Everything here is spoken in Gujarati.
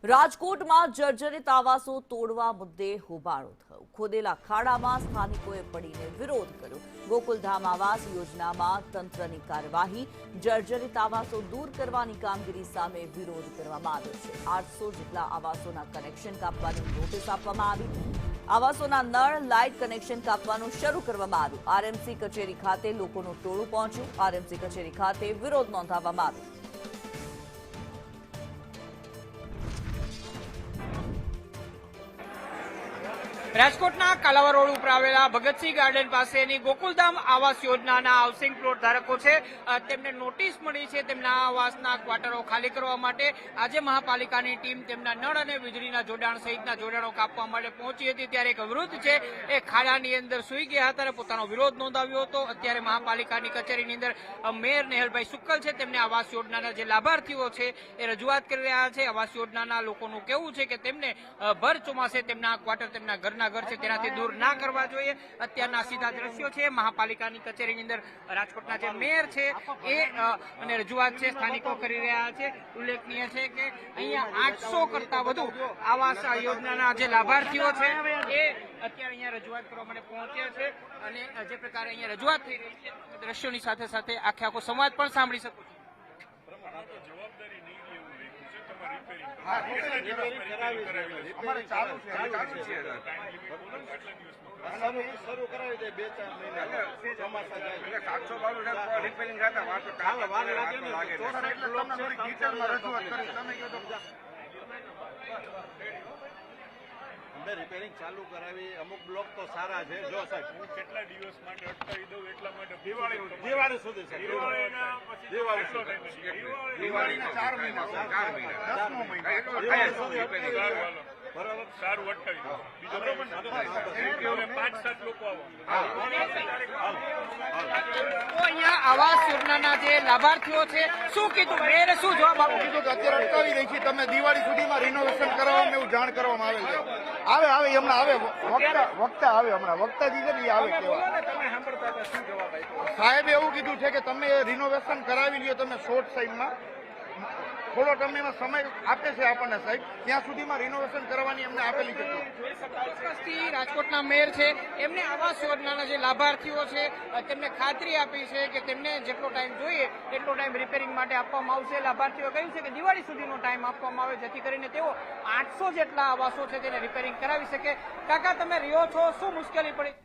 રાજકોટમાં જર્જરિત આવાસો તોડવા મુદ્દે હોબાળો થયો। ખોદેલા ખાડામાં સ્થાનિકોએ પડીને વિરોધ કર્યો। ગોકુલધામ આવાસ યોજનામાં તંત્રની કાર્યવાહી, જર્જરિત આવાસો દૂર કરવાની કામગીરી સામે વિરોધ કરવામાં આવ્યો છે। 800 જેટલા આવાસોના કનેક્શન કાપવાની નોટિસ આપવામાં આવી। આવાસોના નળ, લાઇટ કનેક્શન કાપવાનું શરૂ કરવામાં આવ્યું। આરએમસી કચેરી ખાતે લોકોનું ટોળું પહોંચ્યું। આરએમસી કચેરી ખાતે વિરોધ નોંધાવવામાં આવ્યો। રાજકોટના કાલાવા રોડ ઉપર આવેલા ભગતસિંહ ગાર્ડન પાસેની ગોકુલધામ આવાસ યોજનાના હાઉસિંગ પ્લોટ ધારકો છે, તેમને નોટિસ મળી છે તેમના આવાસના ક્વાર્ટરો ખાલી કરવા માટે। આજે મહાપાલિકાની ટીમ તેમના નળ અને વીજળીના જોડાણ સહિતના જોડાણો કાપવા માટે પહોંચી હતી, ત્યારે એક વૃદ્ધ છે એ ખાડાની અંદર સૂઈ ગયા હતા અને પોતાનો વિરોધ નોંધાવ્યો હતો। અત્યારે મહાપાલિકાની કચેરીની અંદર મેયર નેહલભાઈ શુક્લ છે, તેમને આવાસ યોજનાના જે લાભાર્થીઓ છે એ રજૂઆત કરી રહ્યા છે। આવાસ યોજનાના લોકોનું કહેવું છે કે તેમને ભર ચોમાસે તેમના ક્વાર્ટર, તેમના ઘરના ઘર છે તેનાથી દૂર ના કરવા જોઈએ। અત્યારના સીધા દ્રશ્યો છે મહાપાલિકાની કચેરીની અંદર રાજકોટના જે મેયર છે એ અને રજૂઆત છે સ્થાનિકો કરી રહ્યા છે। ઉલ્લેખનીય છે કે અહીંયા 800 કરતા વધુ આવાસ યોજનાના જે લાભાર્થીઓ છે એ અત્યારે અહીંયા રજૂઆત કરવા માટે પહોંચ્યા છે અને જે પ્રકારે અહીંયા રજૂઆત થઈ રહી છે દ્રશ્યોની સાથે સાથે આખો સંવાદ પણ સાંભળી શકો છો। શરૂ કરાવી દે 2-4 મહિના ચોમાસા જાય 700 રિપેરિંગ રહેતા વાતો અમે રિપેરિંગ ચાલુ કરાવી। અમુક બ્લોક તો સારા છે। જો સાહેબ હું કેટલા દિવસ માટે અટકાવી દઉં એટલા માટે દિવાળી સુધી દિવાળીના 4 મહિના 10મો મહિનો બરાબર સારું અટકાવી દો। બીજો 5-7 લોકો અહીંયા આવાસ યોજનાના જે લાભાર્થીઓ છે શું કીધું મેયરે, શું જવાબ આપ્યો? કીધું કે અત્યારે અટકાવી રહી છે, તમે દિવાળી સુધીમાં રિનોવેશન કરવામાં એવું જાણ કરવામાં આવેલ છે। આવે હમણાં આવે વક્તા આવે હમણાં વક્તાજી છે ને એ આવે સાહેબે એવું કીધું છે કે તમે રિનોવેશન કરાવી લ્યો, તમે શોર્ટ ટાઈમમાં થોડો સમયમાં સમય આપે છે આપણને સાહેબ, ત્યાં સુધીમાં રિનોવેશન કરવાની એમને આપેલી છે। ચોક્કસથી રાજકોટના મેયર છે એમને આવાસ યોજનાના જે લાભાર્થીઓ છે તેમને ખાતરી આપી છે કે તેમને જેટલો ટાઈમ જોઈએ એટલો ટાઈમ રિપેરિંગ માટે આપવામાં આવશે। લાભાર્થીઓ કહ્યું છે કે દિવાળી સુધીનો ટાઈમ આપવામાં આવે જેથી કરીને તેઓ 800 જેટલા આવાસો છે તેને રિપેરિંગ કરાવી શકે। કાકા તમે રહ્યો છો, શું મુશ્કેલી પડી?